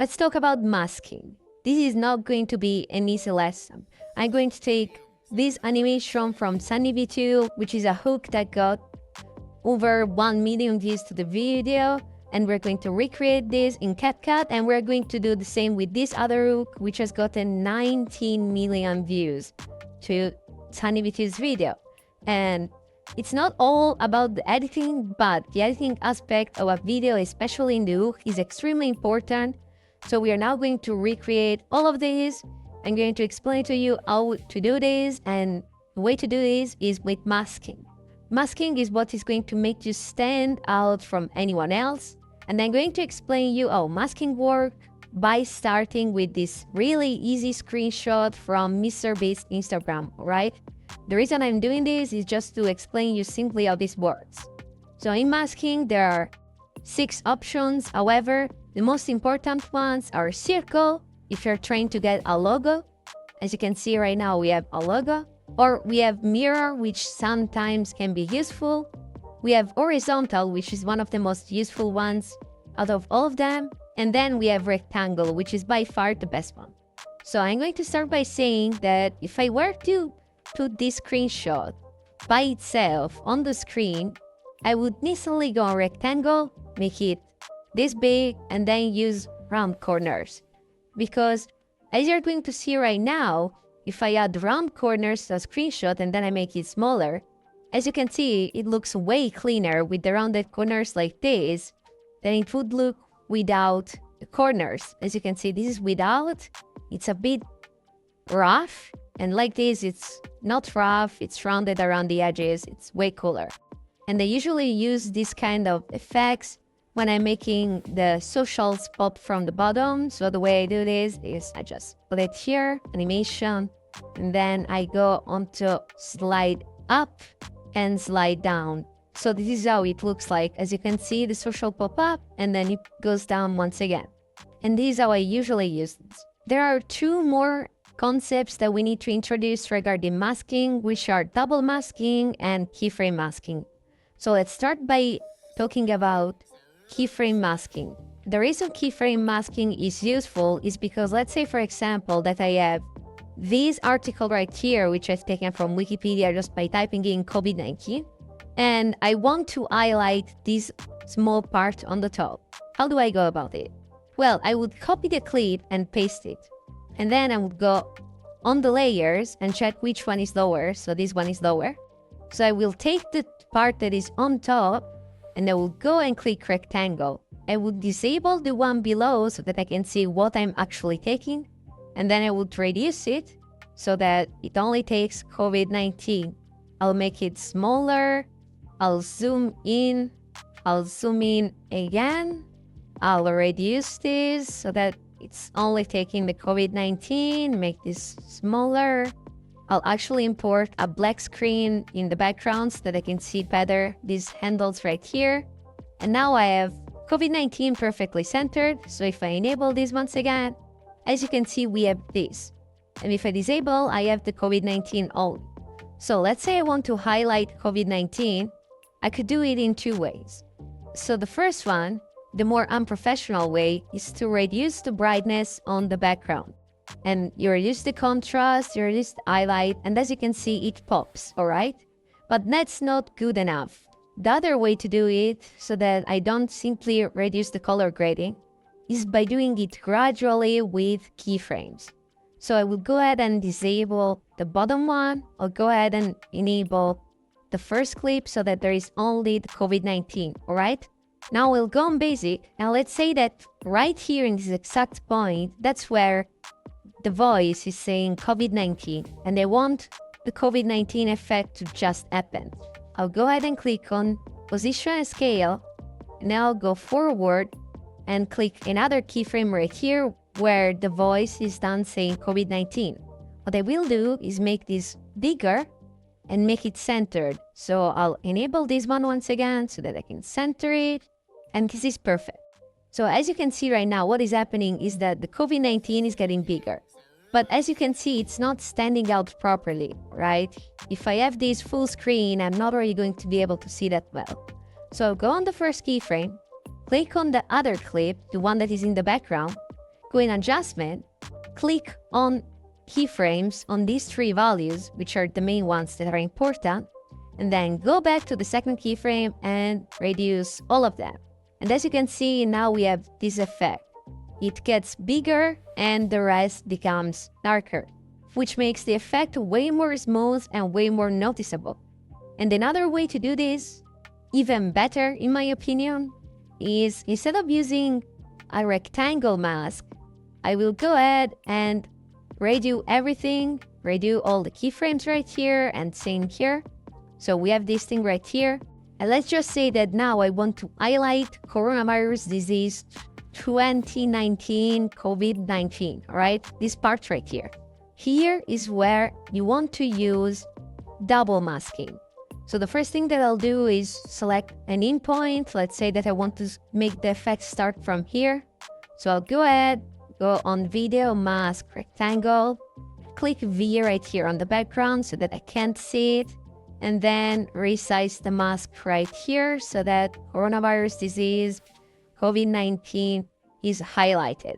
Let's talk about masking. This is not going to be an easy lesson. I'm going to take this animation from Sunny V2, which is a hook that got over 1 million views to the video, and we're going to recreate this in Capcut, and we're going to do the same with this other hook, which has gotten 19 million views to Sunny V2's video. And it's not all about the editing, but the editing aspect of a video, especially in the hook, is extremely important. So we are now going to recreate all of this. I'm going to explain to you how to do this, and the way to do this is with masking. Masking is what is going to make you stand out from anyone else. And I'm going to explain you how masking works by starting with this really easy screenshot from MrBeast Instagram, right? The reason I'm doing this is just to explain you simply how this works. So in masking, there are 6 options. However, the most important ones are circle, if you're trying to get a logo. As you can see right now, we have a logo. Or we have mirror, which sometimes can be useful. We have horizontal, which is one of the most useful ones out of all of them. And then we have rectangle, which is by far the best one. So I'm going to start by saying that if I were to put this screenshot by itself on the screen, I would instantly go on rectangle, make it this big, and then use round corners. Because as you're going to see right now, if I add round corners to a screenshot and then I make it smaller, as you can see, it looks way cleaner with the rounded corners like this than it would look without the corners. As you can see, this is without. It's a bit rough, and like this, it's not rough, it's rounded around the edges, it's way cooler. And I usually use this kind of effects when I'm making the socials pop from the bottom. So the way I do this is I just put it here, animation, and then I go onto slide up and slide down. So this is how it looks like. As you can see, the social pop up and then it goes down once again. And this is how I usually use this. There are 2 more concepts that we need to introduce regarding masking, which are double masking and keyframe masking. So let's start by talking about keyframe masking. The reason keyframe masking is useful is because, let's say for example that I have this article right here, which I've taken from Wikipedia just by typing in COVID-19, and I want to highlight this small part on the top. How do I go about it? Well, I would copy the clip and paste it, and then I would go on the layers and check which one is lower. So this one is lower. So I will take the part that is on top and I will go and click rectangle. I would disable the one below so that I can see what I'm actually taking. And then I would reduce it so that it only takes COVID-19. I'll make it smaller. I'll zoom in. I'll zoom in again. I'll reduce this so that it's only taking the COVID-19. Make this smaller. I'll actually import a black screen in the background so that I can see better these handles right here. And now I have COVID-19 perfectly centered. So if I enable this once again, as you can see, we have this. And if I disable, I have the COVID-19 only. So let's say I want to highlight COVID-19. I could do it in 2 ways. So the first one, the more unprofessional way, is to reduce the brightness on the background. And you reduce the contrast, you reduce the highlight, and as you can see, it pops, all right? But that's not good enough. The other way to do it, so that I don't simply reduce the color grading, is by doing it gradually with keyframes. So I will go ahead and disable the bottom one. I'll go ahead and enable the first clip so that there is only the COVID-19, all right? Now we'll go on basic, and let's say that right here in this exact point, that's where the voice is saying COVID-19, and I want the COVID-19 effect to just happen. I'll go ahead and click on position and scale, and I'll go forward and click another keyframe right here where the voice is done saying COVID-19. What I will do is make this bigger and make it centered. So I'll enable this one once again so that I can center it, and this is perfect. So as you can see right now, what is happening is that the COVID-19 is getting bigger. But as you can see, it's not standing out properly, right? If I have this full screen, I'm not really going to be able to see that well. So go on the first keyframe, click on the other clip, the one that is in the background, go in adjustment, click on keyframes on these three values, which are the main ones that are important, and then go back to the second keyframe and reduce all of them. And as you can see, now we have this effect. It gets bigger and the rest becomes darker, which makes the effect way more smooth and way more noticeable. And another way to do this, even better in my opinion, is instead of using a rectangle mask, I will go ahead and redo everything, redo all the keyframes right here and same here. So we have this thing right here. And let's just say that now I want to highlight coronavirus disease 2019, COVID-19, all right? This part right here. Here is where you want to use double masking. So the first thing that I'll do is select an endpoint. Let's say that I want to make the effect start from here. So I'll go ahead, go on video, mask, rectangle, click V right here on the background so that I can't see it, and then resize the mask right here so that coronavirus disease, COVID-19 is highlighted.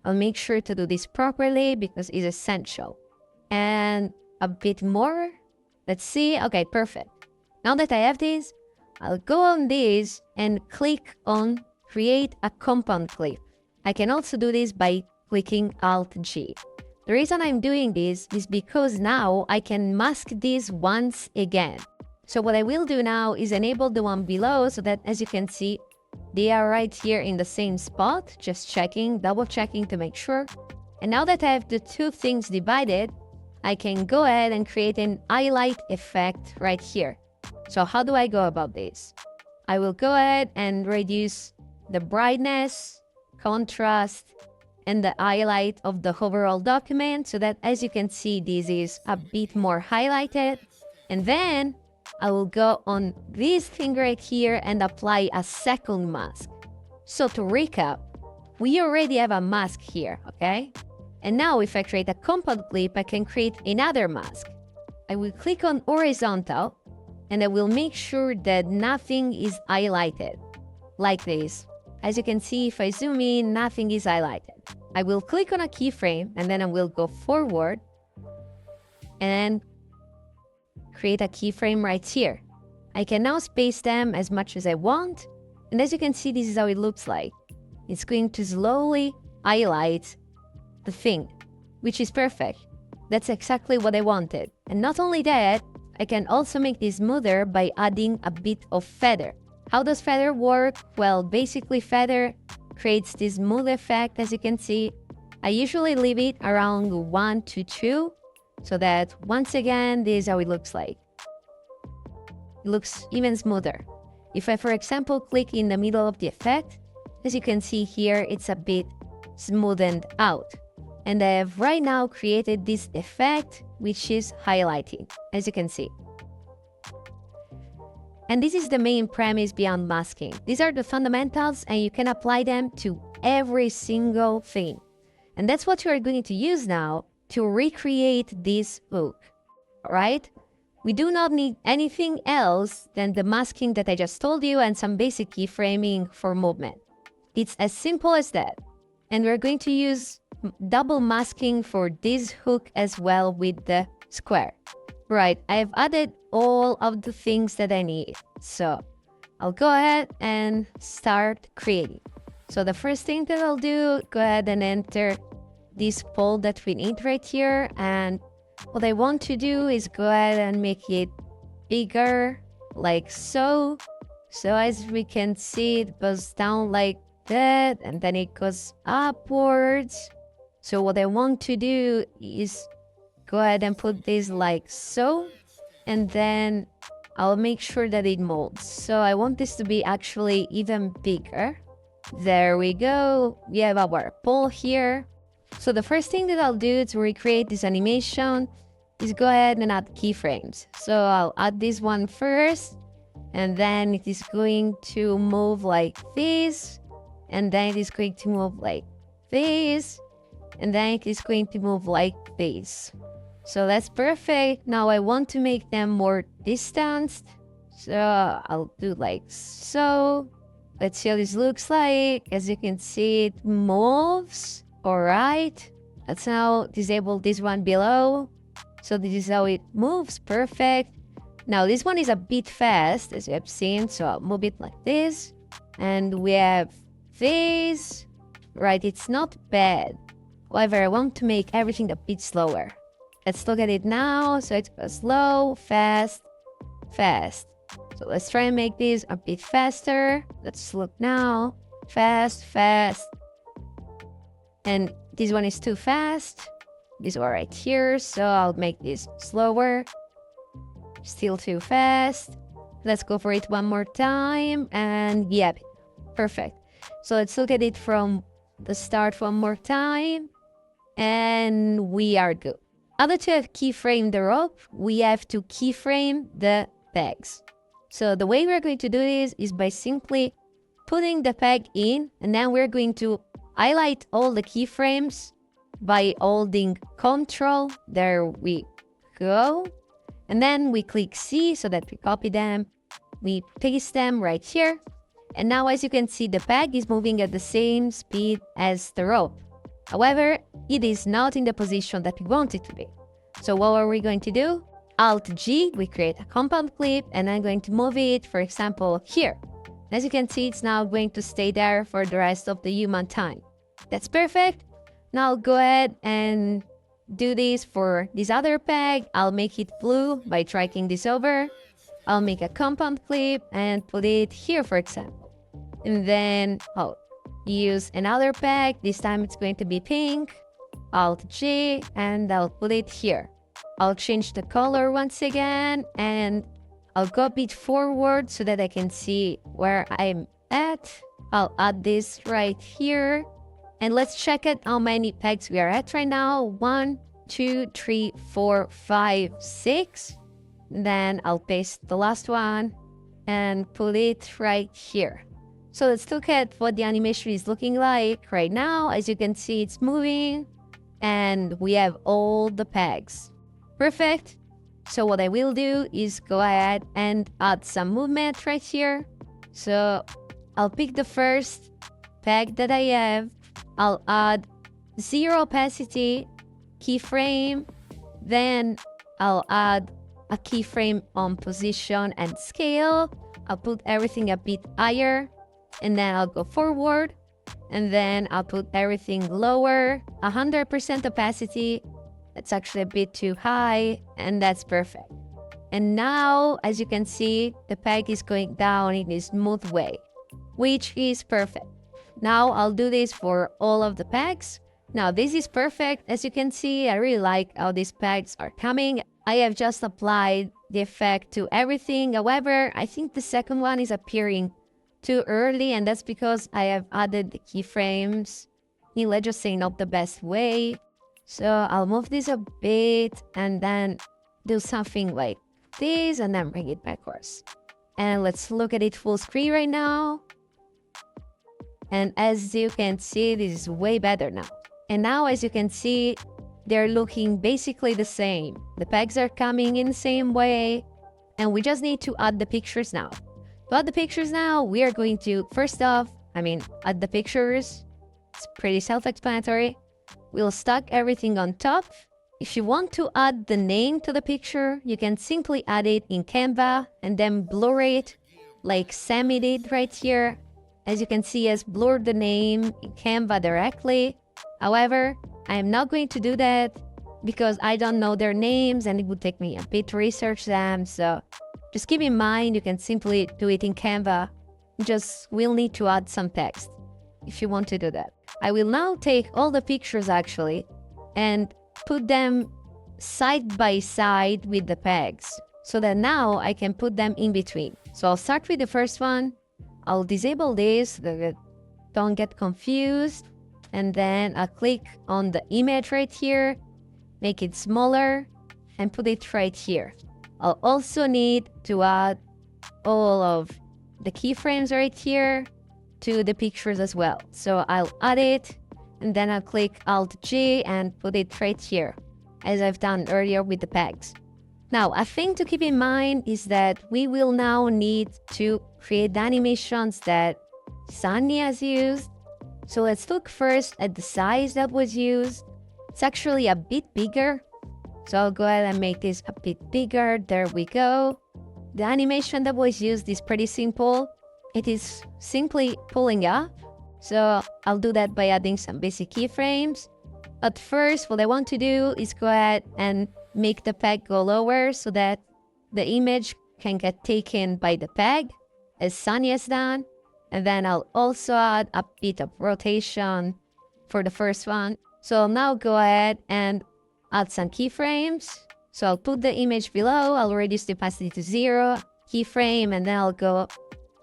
I'll make sure to do this properly because it's essential. And a bit more. Let's see. Okay, perfect. Now that I have this, I'll go on this and click on create a compound clip. I can also do this by clicking Alt-G. The reason I'm doing this is because now I can mask this once again. So what I will do now is enable the one below so that, as you can see, they are right here in the same spot, just checking, double checking to make sure. And now that I have the two things divided, I can go ahead and create an highlight effect right here. So how do I go about this? I will go ahead and reduce the brightness, contrast, and the highlight of the overall document so that, as you can see, this is a bit more highlighted. And then I will go on this thing right here and apply a second mask. So to recap, we already have a mask here, okay? And now if I create a compound clip, I can create another mask. I will click on horizontal and I will make sure that nothing is highlighted, like this. As you can see, if I zoom in, nothing is highlighted. I will click on a keyframe and then I will go forward and create a keyframe right here. I can now space them as much as I want. And as you can see, this is how it looks like. It's going to slowly highlight the thing, which is perfect. That's exactly what I wanted. And not only that, I can also make this smoother by adding a bit of feather. How does feather work? Well, basically feather creates this smooth effect, as you can see. I usually leave it around 1 to 2, so that once again, this is how it looks like. It looks even smoother. If I, for example, click in the middle of the effect, as you can see here, it's a bit smoothened out. And I have right now created this effect, which is highlighting, as you can see. And this is the main premise beyond masking. These are the fundamentals and you can apply them to every single thing. And that's what you are going to use now to recreate this hook, right? We do not need anything else than the masking that I just told you and some basic keyframing for movement. It's as simple as that. And we're going to use double masking for this hook as well with the square. Right, I've added all of the things that I need. So I'll go ahead and start creating. So the first thing that I'll do, go ahead and enter this fold that we need right here. And what I want to do is go ahead and make it bigger, like so. So as we can see, it goes down like that, and then it goes upwards. So what I want to do is go ahead and put this like so, and then I'll make sure that it molds. So I want this to be actually even bigger. There we go. We have our pole here. So the first thing that I'll do to recreate this animation is go ahead and add keyframes. So I'll add this one first, and then it is going to move like this, and then it is going to move like this, and then it is going to move like this. So that's perfect. Now I want to make them more distanced. So I'll do like so. Let's see how this looks like. As you can see, it moves. All right, let's now disable this one below. So this is how it moves, perfect. Now this one is a bit fast, as you have seen, so I'll move it like this. And we have this, right, it's not bad. However, I want to make everything a bit slower. Let's look at it now. So it's slow, fast, fast. So let's try and make this a bit faster. Let's look now. Fast, fast. And this one is too fast. This one right here. So I'll make this slower. Still too fast. Let's go for it one more time. And yep, perfect. So let's look at it from the start one more time. And we are good. Other to have keyframe the rope, we have to keyframe the pegs. So the way we're going to do this is by simply putting the peg in, and then we're going to highlight all the keyframes by holding Ctrl. There we go. And then we click C so that we copy them. We paste them right here. And now, as you can see, the peg is moving at the same speed as the rope. However, it is not in the position that we want it to be. So what are we going to do? Alt-G, we create a compound clip, and I'm going to move it, for example, here. As you can see, it's now going to stay there for the rest of the human time. That's perfect. Now I'll go ahead and do this for this other peg. I'll make it blue by dragging this over. I'll make a compound clip and put it here, for example. And then I'll use another peg. This time it's going to be pink. Alt-G, and I'll put it here. I'll change the color once again, and I'll go a bit forward so that I can see where I'm at. I'll add this right here. And let's check out how many pegs we are at right now. 1, 2, 3, 4, 5, 6. Then I'll paste the last one and put it right here. So let's look at what the animation is looking like right now. As you can see, it's moving and we have all the pegs. Perfect. So what I will do is go ahead and add some movement right here. So I'll pick the first peg that I have. I'll add 0 opacity keyframe. Then I'll add a keyframe on position and scale. I'll put everything a bit higher. And then I'll go forward. And then I'll put everything lower. 100% opacity. That's actually a bit too high. And that's perfect. And now, as you can see, the peg is going down in a smooth way, which is perfect. Now I'll do this for all of the pegs. Now this is perfect. As you can see, I really like how these pegs are coming. I have just applied the effect to everything. However, I think the second one is appearing too early, and that's because I have added the keyframes in, let's just say, not the best way. So I'll move this a bit and then do something like this and then bring it backwards. And let's look at it full screen right now. And as you can see, this is way better now. And now, as you can see, they're looking basically the same. The pegs are coming in the same way. And we just need to add the pictures now. To add the pictures now, we are going to, first off, add the pictures. It's pretty self-explanatory. We'll stack everything on top. If you want to add the name to the picture, you can simply add it in Canva and then blur it like Sammy did right here. As you can see, has blurred the name in Canva directly. However, I am not going to do that because I don't know their names and it would take me a bit to research them. So just keep in mind, you can simply do it in Canva. You just will need to add some text if you want to do that. I will now take all the pictures actually and put them side by side with the pegs so that now I can put them in between. So I'll start with the first one. I'll disable this, don't get confused. And then I'll click on the image right here, make it smaller, and put it right here. I'll also need to add all of the keyframes right here to the pictures as well. So I'll add it, and then I'll click Alt-G and put it right here, as I've done earlier with the pegs. Now, a thing to keep in mind is that we will now need to create the animations that Sunny has used. So let's look first at the size that was used. It's actually a bit bigger. So I'll go ahead and make this a bit bigger. There we go. The animation that was used is pretty simple. It is simply pulling up. So I'll do that by adding some basic keyframes. But first, what I want to do is go ahead and make the peg go lower so that the image can get taken by the peg, as Sunny has done. And then I'll also add a bit of rotation for the first one. So I'll now go ahead and add some keyframes. So I'll put the image below, I'll reduce the opacity to 0, keyframe, and then I'll go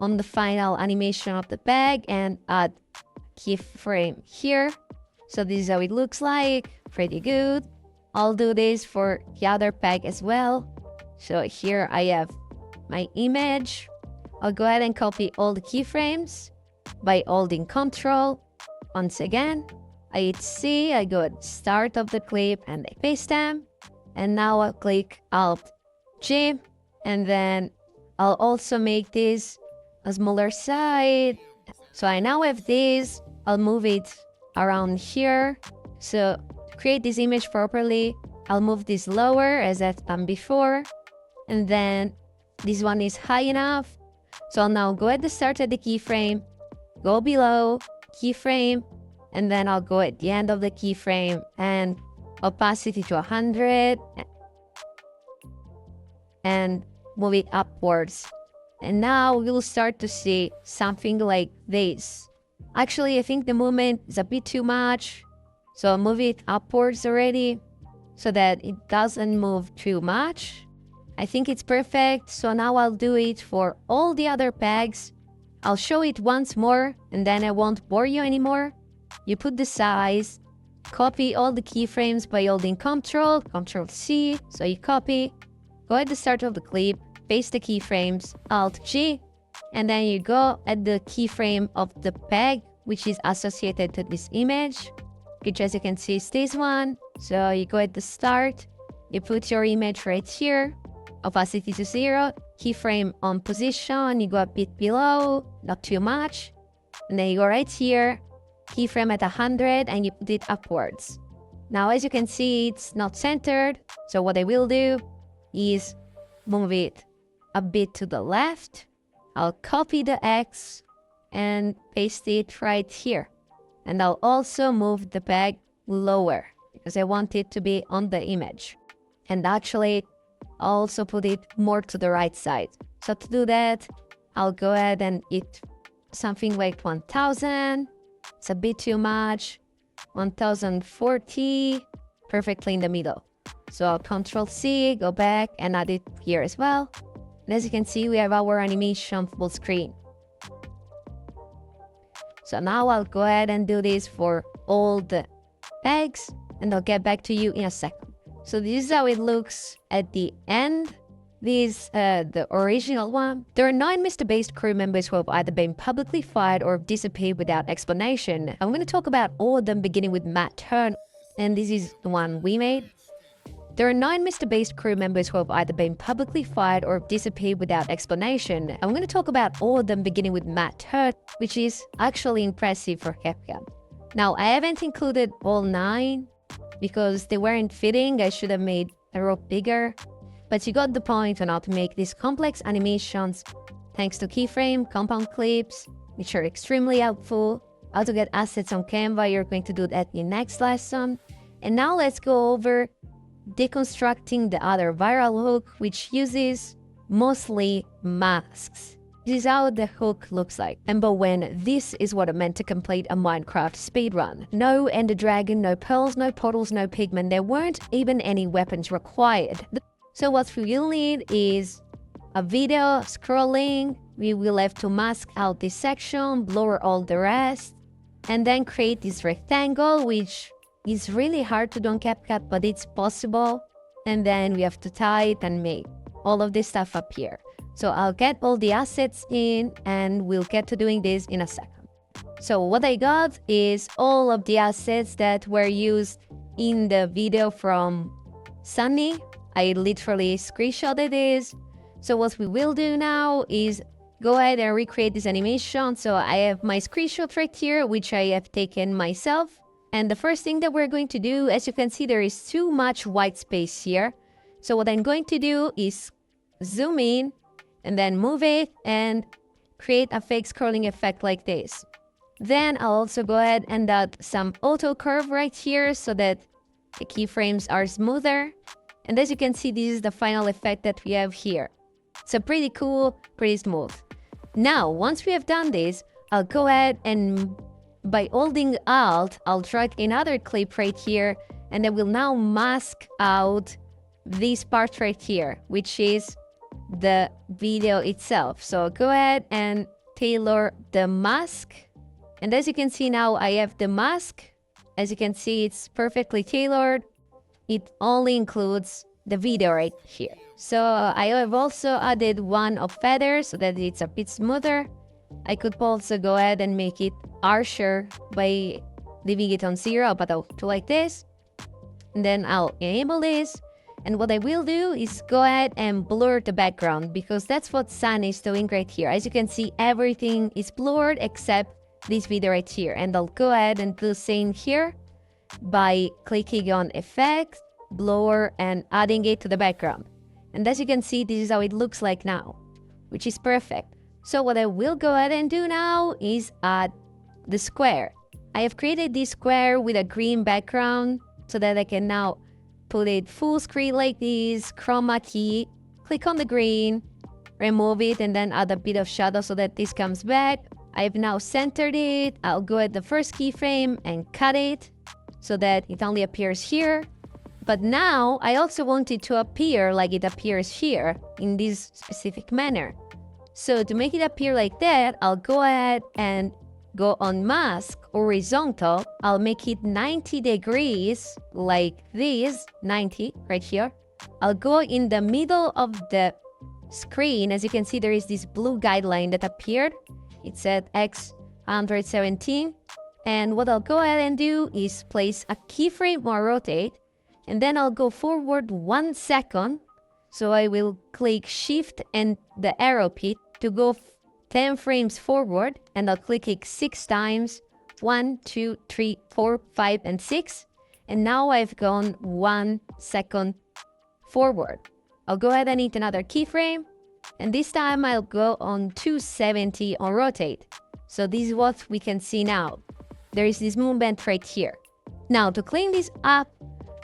on the final animation of the peg and add keyframe here. So this is how it looks like, pretty good. I'll do this for the other peg as well. So here I have my image. I'll go ahead and copy all the keyframes by holding Ctrl. Once again, I hit C, I go at the start of the clip and I paste them. And now I'll click Alt-G, and then I'll also make this a smaller size. So I now have this. I'll move it around here. So to create this image properly, I'll move this lower as I've done before. And then this one is high enough. So I'll now go at the start of the keyframe, go below, keyframe, and then I'll go at the end of the keyframe and opacity to 100 and move it upwards. And now we'll start to see something like this. Actually, I think the movement is a bit too much, so I'll move it upwards already so that it doesn't move too much. I think it's perfect, so now I'll do it for all the other pegs. I'll show it once more and then I won't bore you anymore. You put the size, copy all the keyframes by holding Ctrl-C, so you copy, go at the start of the clip, paste the keyframes, Alt-G, and then you go at the keyframe of the peg, which is associated to this image, which as you can see is this one. So you go at the start, you put your image right here, opacity to 0, keyframe on position, you go a bit below, not too much, and then you go right here, keyframe at 100, and you put it upwards. Now as you can see, it's not centered, so what I will do is move it a bit to the left. I'll copy the X and paste it right here. And I'll also move the peg lower because I want it to be on the image. And actually, I'll also put it more to the right side. So to do that, I'll go ahead and hit something like 1000. It's a bit too much. 1040, perfectly in the middle. So I'll Ctrl-C, go back and add it here as well. And as you can see, we have our animation full screen. So now I'll go ahead and do this for all the pegs, and I'll get back to you in a second. So this is how it looks at the end. This the original one. There are 9 MrBeast crew members who have either been publicly fired or disappeared without explanation. I'm going to talk about all of them, beginning with Matt Hearn, and this is the one we made. There are 9 MrBeast crew members who have either been publicly fired or disappeared without explanation. I'm going to talk about all of them, beginning with Matt Hearn, which is actually impressive for Capcut. Now, I haven't included all 9 because they weren't fitting. I should have made the rope bigger. But you got the point on how to make these complex animations thanks to keyframe, compound clips, which are extremely helpful, how to get assets on Canva. You're going to do that in next lesson. And now let's go over deconstructing the other viral hook, which uses mostly masks. This is how the hook looks like. And but when this is what it meant to complete a Minecraft speedrun. No Ender Dragon, no pearls, no portals, no pigment. There weren't even any weapons required. So what we will need is a video scrolling. We will have to mask out this section, blur all the rest, and then create this rectangle, which is really hard to do on Capcut, but it's possible. And then we have to tie it and make all of this stuff up here. So I'll get all the assets in and we'll get to doing this in a second. So what I got is all of the assets that were used in the video from Sunny. I literally screenshotted this. So what we will do now is go ahead and recreate this animation. So I have my screenshot right here, which I have taken myself. And the first thing that we're going to do, as you can see, there is too much white space here. So what I'm going to do is zoom in and then move it and create a fake scrolling effect like this. Then I'll also go ahead and add some auto curve right here so that the keyframes are smoother. And as you can see, this is the final effect that we have here. So pretty cool, pretty smooth. Now, once we have done this, I'll go ahead and by holding Alt, I'll drag another clip right here, and I will now mask out this part right here, which is the video itself. So go ahead and tailor the mask. And as you can see now, I have the mask. As you can see, it's perfectly tailored. It only includes the video right here. So I have also added one of feathers so that it's a bit smoother. I could also go ahead and make it harsher by leaving it on 0, but I'll do like this. And then I'll enable this. And what I will do is go ahead and blur the background because that's what sun is doing right here. As you can see, everything is blurred except this video right here. And I'll go ahead and do the same here by clicking on Effects, Blur, and adding it to the background. And as you can see, this is how it looks like now, which is perfect. So what I will go ahead and do now is add the square. I have created this square with a green background so that I can now put it full screen like this, chroma key, click on the green, remove it, and then add a bit of shadow so that this comes back. I've now centered it. I'll go at the first keyframe and cut it so that it only appears here. But now I also want it to appear like it appears here in this specific manner. So to make it appear like that, I'll go ahead and go on mask horizontal. I'll make it 90 degrees like this, 90 right here. I'll go in the middle of the screen. As you can see, there is this blue guideline that appeared. It's at X117. And what I'll go ahead and do is place a keyframe or rotate. And then I'll go forward 1 second. So I will click Shift and the arrow key to go 10 frames forward, and I'll click it 6 times, 1, 2, 3, 4, 5, and 6. And now I've gone 1 second forward. I'll go ahead and hit another keyframe, and this time I'll go on 270 on rotate. So this is what we can see now. There is this movement right here. Now to clean this up,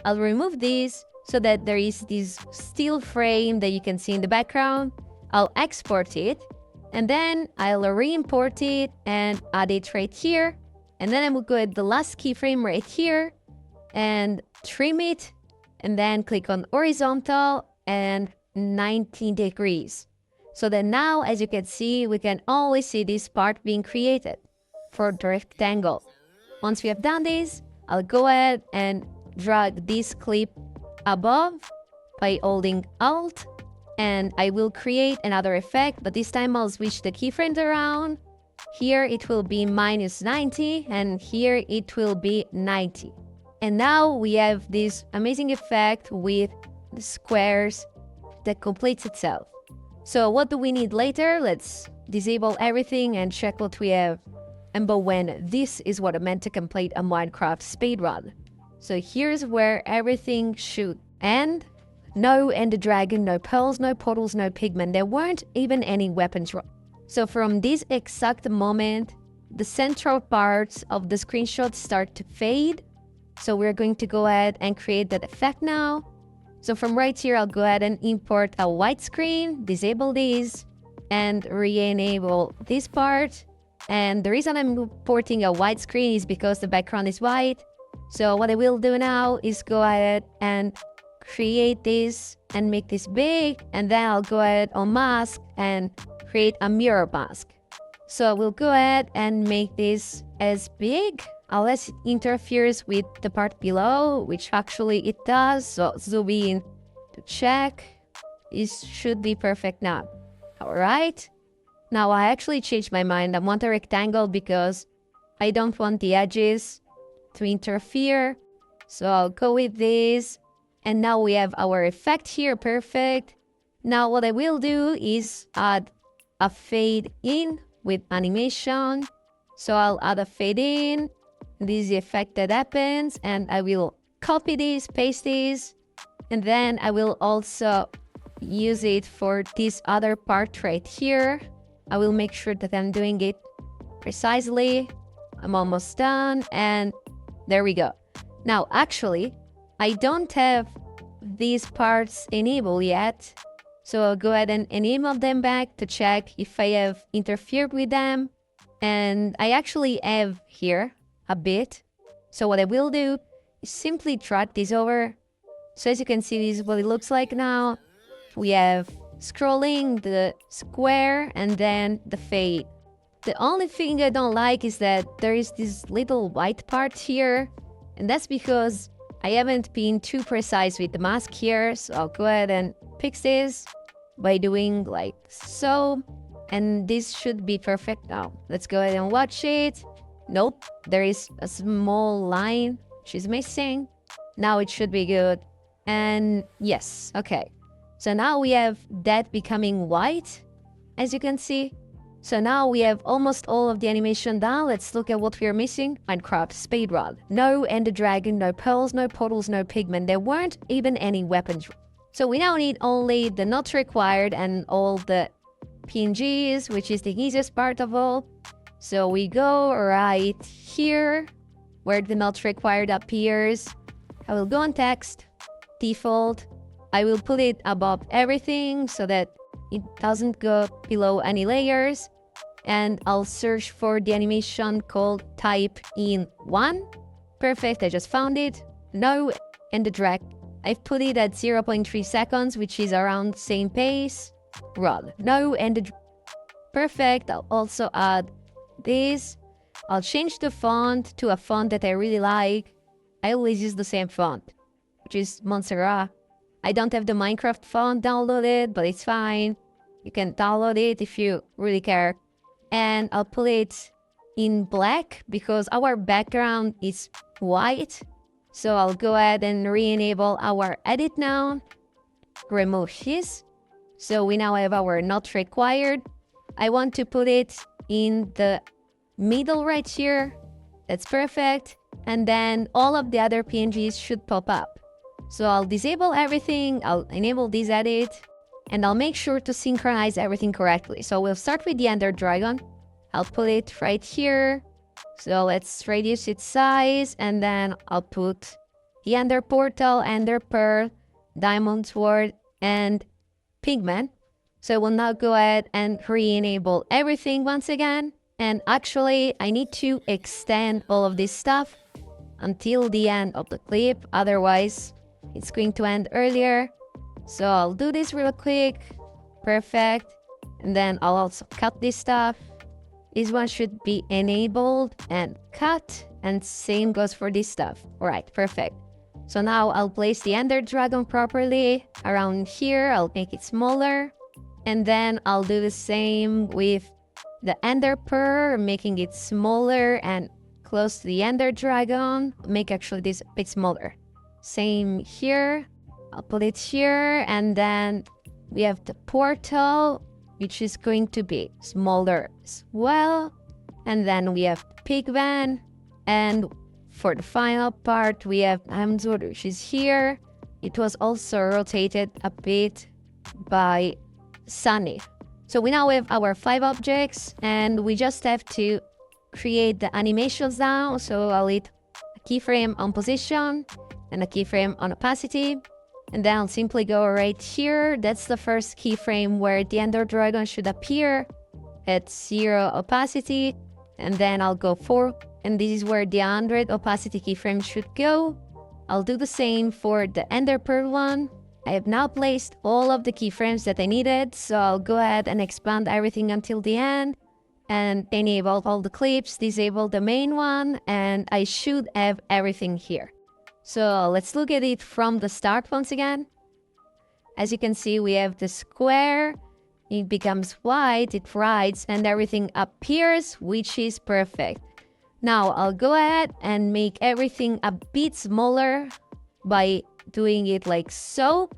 I'll remove this so that there is this still frame that you can see in the background. I'll export it, and then I'll re-import it and add it right here. And then I will go at the last keyframe right here and trim it, and then click on horizontal and 90 degrees. So that now, as you can see, we can always see this part being created for the rectangle. Once we have done this, I'll go ahead and drag this clip above by holding Alt, and I will create another effect, but this time I'll switch the keyframes around. Here it will be -90, and here it will be 90. And now we have this amazing effect with the squares that completes itself. So what do we need later? Let's disable everything and check what we have. And but when this is what I meant to complete a Minecraft speedrun. So here's where everything should end. No Ender Dragon, no pearls, no portals, no pigment. There weren't even any weapons. So from this exact moment, the central parts of the screenshot start to fade. So we're going to go ahead and create that effect now. So from right here, I'll go ahead and import a white screen, disable this, and re-enable this part. And the reason I'm importing a white screen is because the background is white. So what I will do now is go ahead and create this and make this big, and then I'll go ahead on mask and create a mirror mask. So we'll go ahead and make this as big unless it interferes with the part below, which actually it does. So zoom in to check. It should be perfect now. All right. Now I actually changed my mind. I want a rectangle because I don't want the edges to interfere. So I'll go with this. And now we have our effect here, perfect. Now what I will do is add a fade in with animation. So I'll add a fade in. This is the effect that happens, and I will copy this, paste this, and then I will also use it for this other part right here. I will make sure that I'm doing it precisely. I'm almost done, and there we go. Now, actually, I don't have these parts enabled yet, so I'll go ahead and enable them back to check if I have interfered with them. And I actually have here a bit. So what I will do is simply drag this over. So as you can see, this is what it looks like now. We have scrolling, the square, and then the fade. The only thing I don't like is that there is this little white part here, and that's because I haven't been too precise with the mask here. So I'll go ahead and fix this by doing like so, and this should be perfect now. Let's go ahead and watch it. Nope, there is a small line which is missing. Now it should be good. And yes, okay. So now we have that becoming white, as you can see. So now we have almost all of the animation done. Let's look at what we are missing. Minecraft speedrun. No Ender Dragon, no pearls, no portals, no pigment. There weren't even any weapons. So we now need only the not required and all the PNGs, which is the easiest part of all. So we go right here where the not required appears. I will go on text, default. I will put it above everything so that it doesn't go below any layers. And I'll search for the animation called type in 1. Perfect, I just found it. No, and the drag. I've put it at 0.3 seconds, which is around same pace. Run. No, and the perfect. I'll also add this. I'll change the font to a font that I really like. I always use the same font, which is Montserrat. I don't have the Minecraft font downloaded, but it's fine. You can download it if you really care. And I'll put it in black because our background is white. So I'll go ahead and re-enable our edit now. Remove this. So we now have our not required. I want to put it in the middle right here. That's perfect. And then all of the other PNGs should pop up. So I'll disable everything. I'll enable this edit. And I'll make sure to synchronize everything correctly. So we'll start with the Ender Dragon. I'll put it right here. So let's reduce its size. And then I'll put the Ender Portal, Ender Pearl, Diamond Sword, and Pigment. So we'll now go ahead and re-enable everything once again. And actually, I need to extend all of this stuff until the end of the clip. Otherwise, it's going to end earlier. So I'll do this real quick. Perfect. And then I'll also cut this stuff. This one should be enabled and cut. And same goes for this stuff. All right, perfect. So now I'll place the Ender Dragon properly around here. I'll make it smaller. And then I'll do the same with the Ender Pearl, making it smaller and close to the Ender Dragon. Make actually this a bit smaller. Same here. I'll put it here, and then we have the portal, which is going to be smaller as well. And then we have Pigman, and for the final part, we have Amzor, which is here. It was also rotated a bit by Sunny. So we now have our 5 objects, and we just have to create the animations now. So I'll hit a keyframe on position and a keyframe on opacity. And then I'll simply go right here. That's the first keyframe where the Ender Dragon should appear at 0 opacity. And then I'll go 4. And this is where the 100 opacity keyframe should go. I'll do the same for the Ender Pearl one. I have now placed all of the keyframes that I needed. So I'll go ahead and expand everything until the end. And enable all the clips, disable the main one. And I should have everything here. So let's look at it from the start once again. As you can see, we have the square. It becomes white, it rides, and everything appears, which is perfect. Now I'll go ahead and make everything a bit smaller by doing it like so.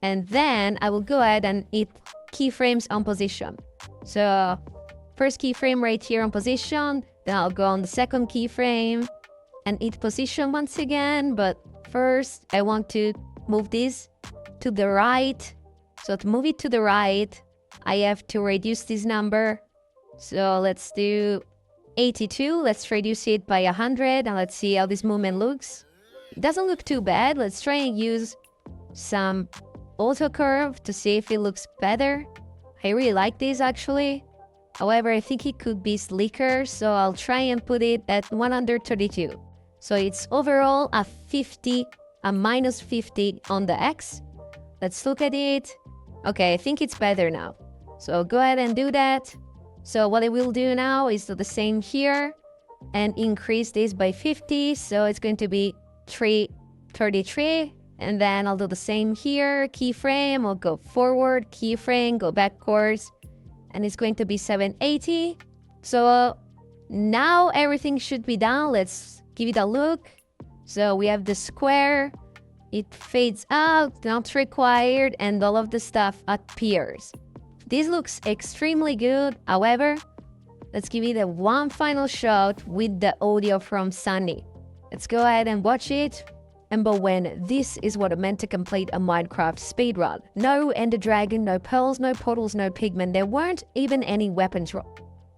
And then I will go ahead and hit keyframes on position. So first keyframe right here on position, then I'll go on the second keyframe and hit position once again. But first I want to move this to the right. So to move it to the right, I have to reduce this number. So let's do 82. Let's reduce it by 100 and let's see how this movement looks. It doesn't look too bad. Let's try and use some auto curve to see if it looks better. I really like this actually. However, I think it could be slicker, so I'll try and put it at 132. So it's overall a minus 50 on the X. Let's look at it. Okay, I think it's better now. So go ahead and do that. So what I will do now is do the same here and increase this by 50. So it's going to be 333. And then I'll do the same here. Keyframe, I'll go forward, keyframe, go backwards. And it's going to be 780. So now everything should be done. Let's give it a look. So we have the square. It fades out, not required, and all of the stuff appears. This looks extremely good. However, let's give it a one final shot with the audio from Sunny. Let's go ahead and watch it. And but when this is what it meant to complete a Minecraft speedrun. No Ender Dragon, no pearls, no portals, no pigment. There weren't even any weapons.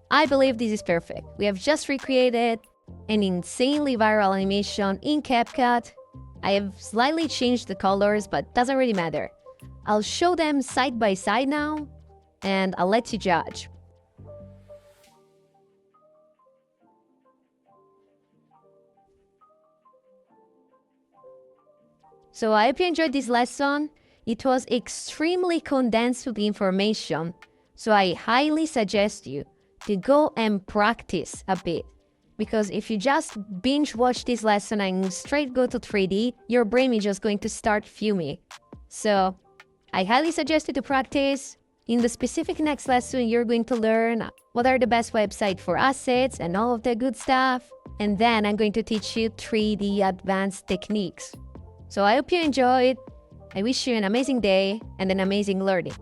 I believe this is perfect. We have just recreated an insanely viral animation in Capcut. I have slightly changed the colors, but doesn't really matter. I'll show them side by side now, and I'll let you judge. So I hope you enjoyed this lesson. It was extremely condensed with information, so I highly suggest you to go and practice a bit. Because if you just binge watch this lesson and straight go to 3D, your brain is just going to start fuming. So I highly suggest you to practice. In the specific next lesson, you're going to learn what are the best websites for assets and all of the good stuff. And then I'm going to teach you 3D advanced techniques. So I hope you enjoyed. I wish you an amazing day and an amazing learning.